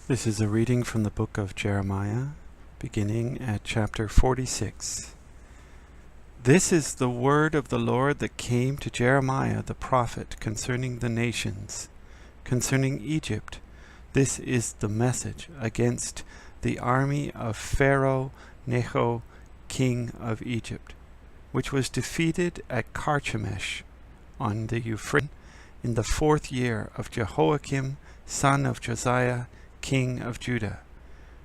This is a reading from the book of Jeremiah, beginning at chapter 46. This is the word of the Lord that came to Jeremiah the prophet concerning the nations, concerning Egypt. This is the message against the army of Pharaoh Necho, king of Egypt, which was defeated at Carchemish on the Euphrates in the 4th year of Jehoiakim, son of Josiah, king of Judah.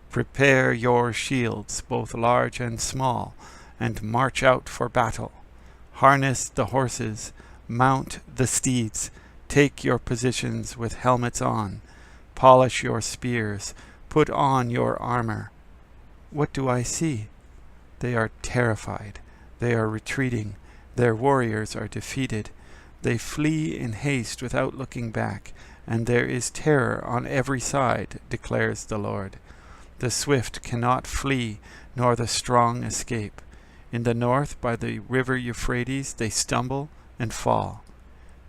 Prepare your shields, both large and small, and march out for battle. Harness the horses, mount the steeds, take your positions with helmets on, polish your spears, put on your armor. What do I see? They are terrified, they are retreating, their warriors are defeated. They flee in haste without looking back, and there is terror on every side, declares the Lord. The swift cannot flee, nor the strong escape. In the north, by the river Euphrates, they stumble and fall.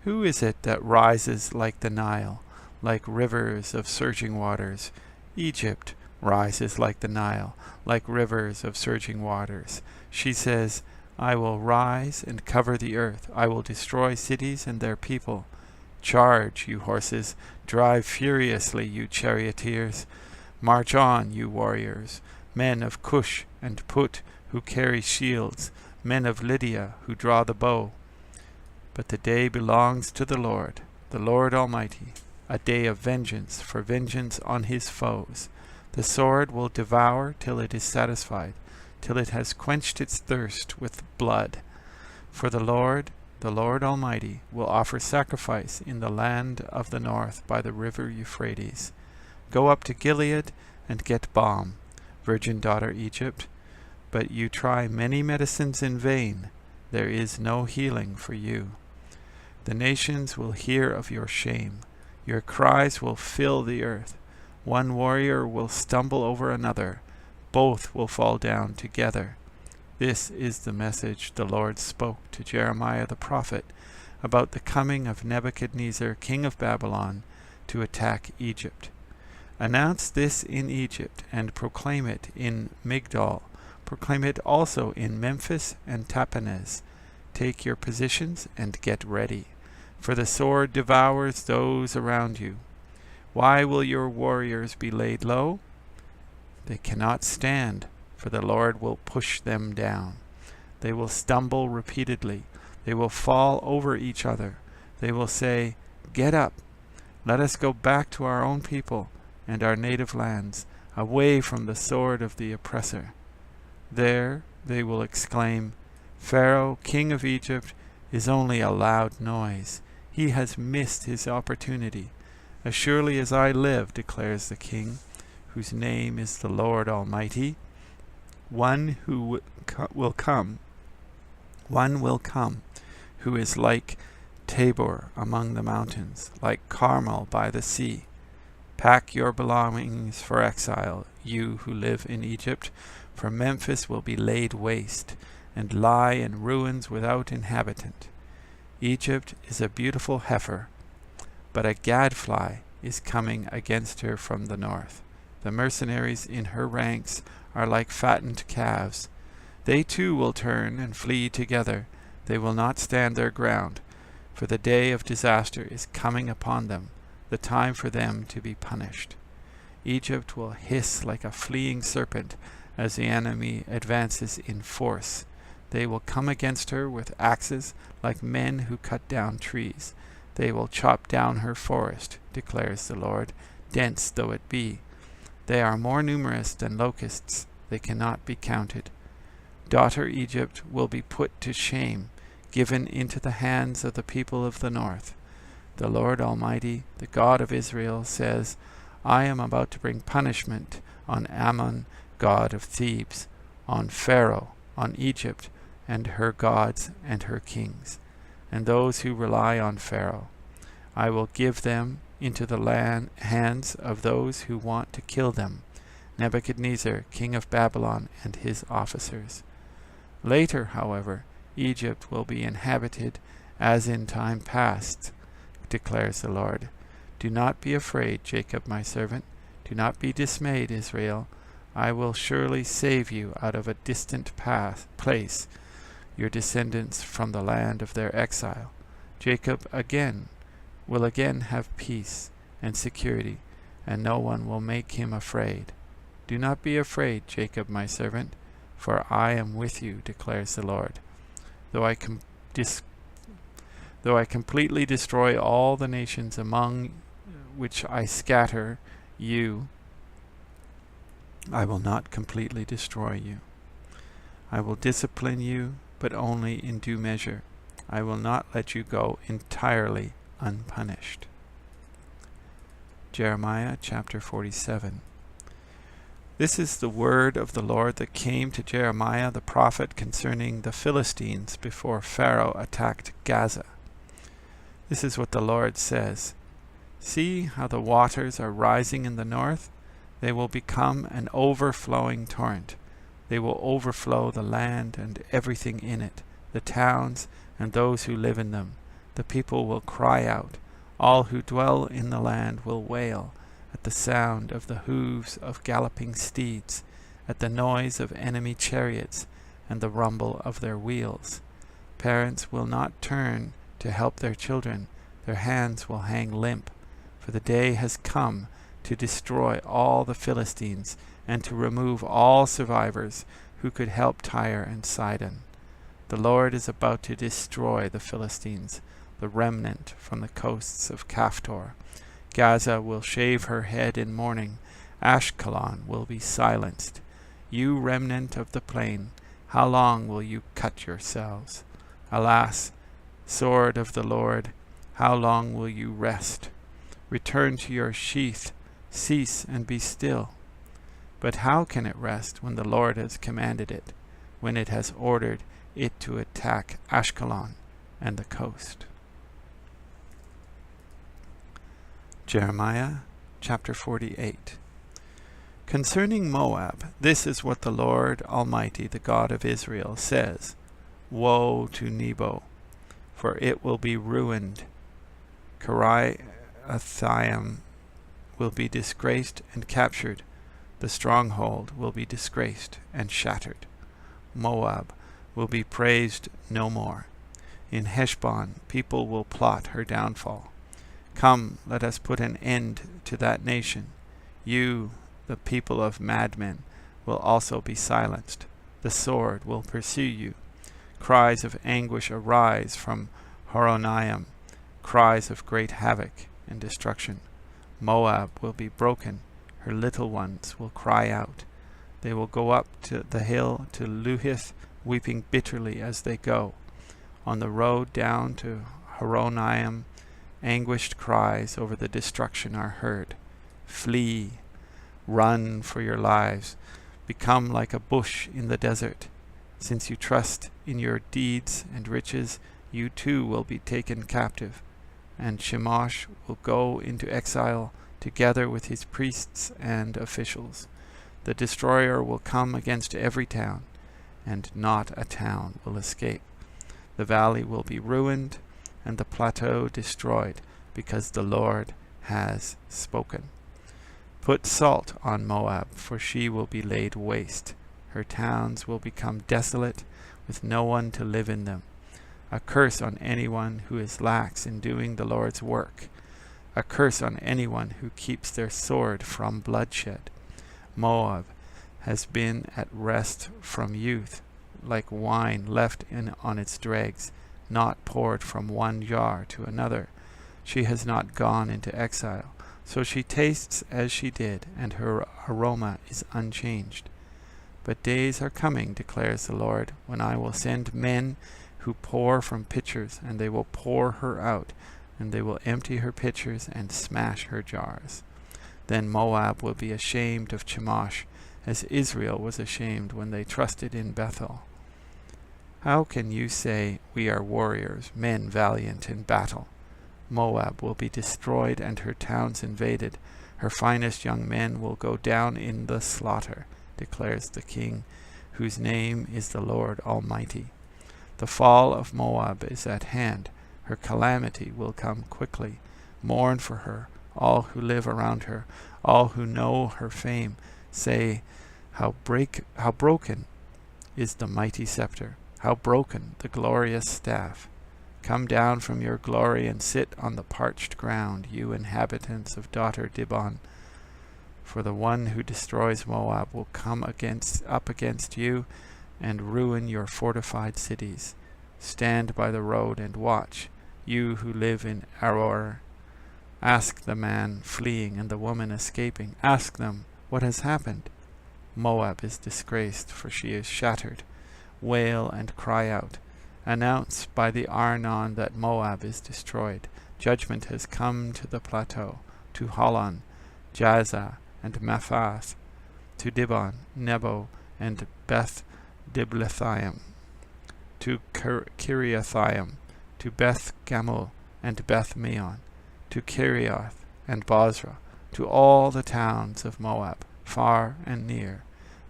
Who is it that rises like the Nile, like rivers of surging waters? Egypt rises like the Nile, like rivers of surging waters. She says, I will rise and cover the earth. I will destroy cities and their people. Charge, you horses, drive furiously, you charioteers. March on, you warriors, men of Cush and Put, who carry shields, men of Lydia, who draw the bow. But the day belongs to the Lord Almighty, a day of vengeance, for vengeance on his foes. The sword will devour till it is satisfied, till it has quenched its thirst with blood. For the Lord Almighty, will offer sacrifice in the land of the north by the river Euphrates. Go up to Gilead and get balm, virgin daughter Egypt. But you try many medicines in vain. There is no healing for you. The nations will hear of your shame. Your cries will fill the earth. One warrior will stumble over another. Both will fall down together. This is the message the Lord spoke to Jeremiah the prophet about the coming of Nebuchadnezzar, king of Babylon, to attack Egypt. Announce this in Egypt and proclaim it in Migdol. Proclaim it also in Memphis and Tahpanhes. Take your positions and get ready, for the sword devours those around you. Why will your warriors be laid low? They cannot stand, for the Lord will push them down. They will stumble repeatedly. They will fall over each other. They will say, Get up, let us go back to our own people and our native lands, away from the sword of the oppressor. There they will exclaim, Pharaoh, king of Egypt, is only a loud noise. He has missed his opportunity. As surely as I live, declares the King, whose name is the Lord Almighty, one will come, who is like Tabor among the mountains, like Carmel by the sea. Pack your belongings for exile, you who live in Egypt, for Memphis will be laid waste, and lie in ruins without inhabitant. Egypt is a beautiful heifer, but a gadfly is coming against her from the north. The mercenaries in her ranks are like fattened calves. They too will turn and flee together. They will not stand their ground, for the day of disaster is coming upon them, the time for them to be punished. Egypt will hiss like a fleeing serpent as the enemy advances in force. They will come against her with axes like men who cut down trees. They will chop down her forest, declares the Lord, dense though it be. They are more numerous than locusts. They cannot be counted. Daughter Egypt will be put to shame, given into the hands of the people of the north. The Lord Almighty, the God of Israel, says, I am about to bring punishment on Ammon, god of Thebes, on Pharaoh, on Egypt, and her gods and her kings, and those who rely on Pharaoh. I will give them into the hands of those who want to kill them, Nebuchadnezzar, king of Babylon, and his officers. Later, however, Egypt will be inhabited as in time past, declares the Lord. Do not be afraid, Jacob my servant. Do not be dismayed, Israel. I will surely save you out of a distant place, your descendants from the land of their exile. Jacob will again have peace and security, and no one will make him afraid. Do not be afraid, Jacob, my servant, for I am with you, declares the Lord. Though I completely destroy all the nations among which I scatter you, I will not completely destroy you. I will discipline you, but only in due measure. I will not let you go entirely unpunished. Jeremiah chapter 47. This is the word of the Lord that came to Jeremiah the prophet concerning the Philistines before Pharaoh attacked Gaza. This is what the Lord says. See how the waters are rising in the north? They will become an overflowing torrent. They will overflow the land and everything in it, the towns and those who live in them. The people will cry out. All who dwell in the land will wail at the sound of the hooves of galloping steeds, at the noise of enemy chariots and the rumble of their wheels. Parents will not turn to help their children. Their hands will hang limp, for the day has come to destroy all the Philistines and to remove all survivors who could help Tyre and Sidon. The Lord is about to destroy the Philistines, the remnant from the coasts of Caphtor. Gaza will shave her head in mourning. Ashkelon will be silenced. You remnant of the plain, how long will you cut yourselves? Alas, sword of the Lord, how long will you rest? Return to your sheath, cease and be still. But how can it rest when the Lord has commanded it, when it has ordered it to attack Ashkelon and the coast? Jeremiah chapter 48. Concerning Moab, this is what the Lord Almighty, the God of Israel, says. Woe to Nebo, for it will be ruined. Kiriathaim will be disgraced and captured. The stronghold will be disgraced and shattered. Moab will be praised no more. In Heshbon people will plot her downfall. Come, let us put an end to that nation. You, the people of madmen, will also be silenced. The sword will pursue you. Cries of anguish arise from Horonaim, cries of great havoc and destruction. Moab will be broken. Her little ones will cry out. They will go up to the hill to Luhith, weeping bitterly as they go. On the road down to Horonaim, anguished cries over the destruction are heard. Flee, run for your lives, become like a bush in the desert. Since you trust in your deeds and riches, you too will be taken captive, and Chemosh will go into exile together with his priests and officials. The destroyer will come against every town, and not a town will escape. The valley will be ruined, and the plateau destroyed, because the Lord has spoken. Put salt on Moab, for she will be laid waste. Her towns will become desolate, with no one to live in them. A curse on anyone who is lax in doing the Lord's work. A curse on anyone who keeps their sword from bloodshed. Moab has been at rest from youth, like wine left on its dregs, not poured from one jar to another. She has not gone into exile, so she tastes as she did, and her aroma is unchanged. But days are coming, declares the Lord, when I will send men who pour from pitchers, and they will pour her out, and they will empty her pitchers and smash her jars. Then Moab will be ashamed of Chemosh, as Israel was ashamed when they trusted in Bethel. How can you say, we are warriors, men valiant in battle? Moab will be destroyed and her towns invaded. Her finest young men will go down in the slaughter, declares the King, whose name is the Lord Almighty. The fall of Moab is at hand. Her calamity will come quickly. Mourn for her, All who live around her, all who know her fame, say, how broken is the mighty scepter, how broken the glorious staff. Come down from your glory and sit on the parched ground, you inhabitants of daughter Dibon. For the one who destroys Moab will come up against you and ruin your fortified cities. Stand by the road and watch, you who live in Aroer. Ask the man fleeing and the woman escaping. Ask them, what has happened? Moab is disgraced, for she is shattered. Wail and cry out. Announce by the Arnon that Moab is destroyed. Judgment has come to the plateau, to Holon, Jaza, and Mephath, to Dibon, Nebo, and Beth Diblathaim, to Kiriathaim, to Beth Gamul, and Beth Meon, to Kirioth and Bozrah, to all the towns of Moab, far and near.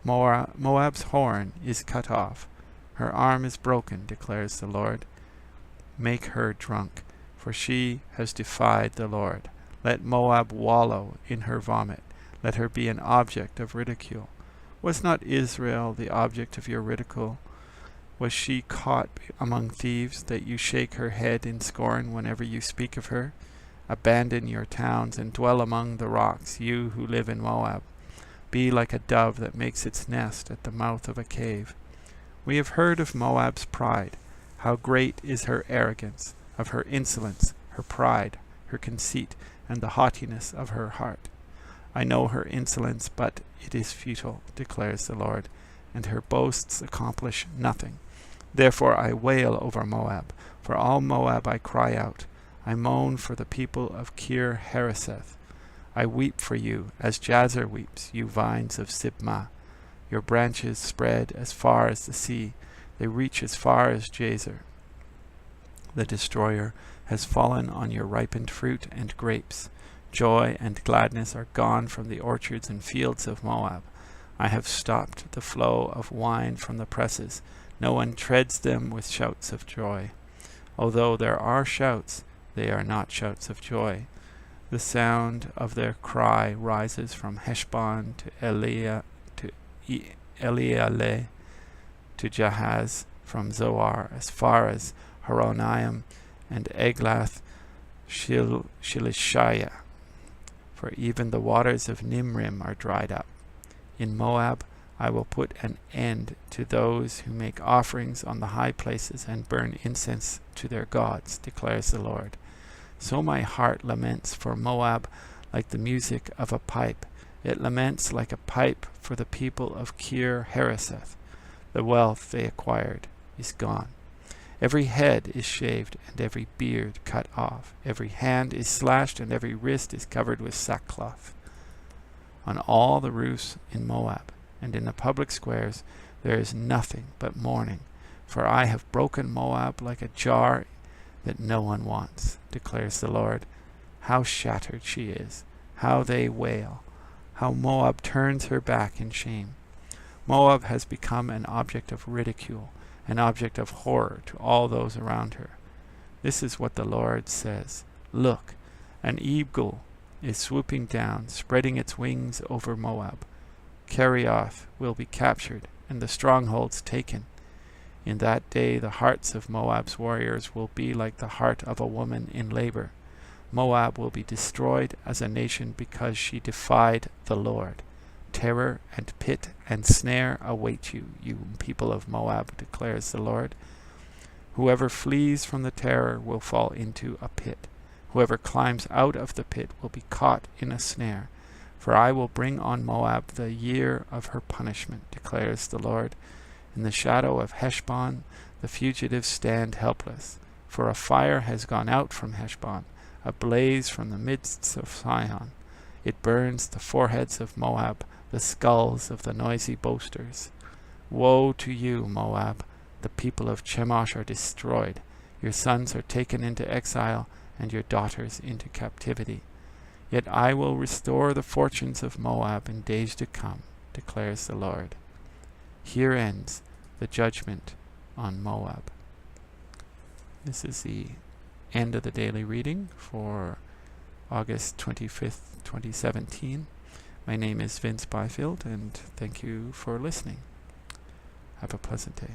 Moab's horn is cut off. Her arm is broken, declares the Lord. Make her drunk, for she has defied the Lord. Let Moab wallow in her vomit. Let her be an object of ridicule. Was not Israel the object of your ridicule? Was she caught among thieves, that you shake her head in scorn whenever you speak of her? Abandon your towns and dwell among the rocks, you who live in Moab. Be like a dove that makes its nest at the mouth of a cave. We have heard of Moab's pride. How great is her arrogance, of her insolence, her pride, her conceit, and the haughtiness of her heart. I know her insolence, but it is futile, declares the Lord, and her boasts accomplish nothing. Therefore I wail over Moab. For all Moab I cry out. I moan for the people of Kir Hareseth. I weep for you, as Jazer weeps, you vines of Sibmah. Your branches spread as far as the sea. They reach as far as Jazer. The destroyer has fallen on your ripened fruit and grapes. Joy and gladness are gone from the orchards and fields of Moab. I have stopped the flow of wine from the presses. No one treads them with shouts of joy. Although there are shouts, they are not shouts of joy. The sound of their cry rises from Heshbon to Elealeh to Jahaz, from Zoar as far as Horonaim and Eglath Shilishah. For even the waters of Nimrim are dried up. In Moab I will put an end to those who make offerings on the high places and burn incense to their gods, declares the Lord. So my heart laments for Moab like the music of a pipe. It laments like a pipe for the people of Kir Hareseth. The wealth they acquired is gone. Every head is shaved and every beard cut off. Every hand is slashed and every wrist is covered with sackcloth. On all the roofs in Moab and in the public squares there is nothing but mourning, for I have broken Moab like a jar that no one wants, declares the Lord. How shattered she is, how they wail, how Moab turns her back in shame. Moab has become an object of ridicule, an object of horror to all those around her. This is what the Lord says. Look, an eagle is swooping down, spreading its wings over Moab. Kerioth will be captured, and the strongholds taken. In that day the hearts of Moab's warriors will be like the heart of a woman in labor. Moab will be destroyed as a nation because she defied the Lord. Terror and pit and snare await you, you people of Moab, declares the Lord. Whoever flees from the terror will fall into a pit. Whoever climbs out of the pit will be caught in a snare. For I will bring on Moab the year of her punishment, declares the Lord. In the shadow of Heshbon the fugitives stand helpless. For a fire has gone out from Heshbon, a blaze from the midst of Sihon. It burns the foreheads of Moab, the skulls of the noisy boasters. Woe to you, Moab! The people of Chemosh are destroyed. Your sons are taken into exile, and your daughters into captivity. Yet I will restore the fortunes of Moab in days to come, declares the Lord. Here ends the judgment on Moab. This is the end of the daily reading for August 25th, 2017. My name is Vince Byfield, and thank you for listening. Have a pleasant day.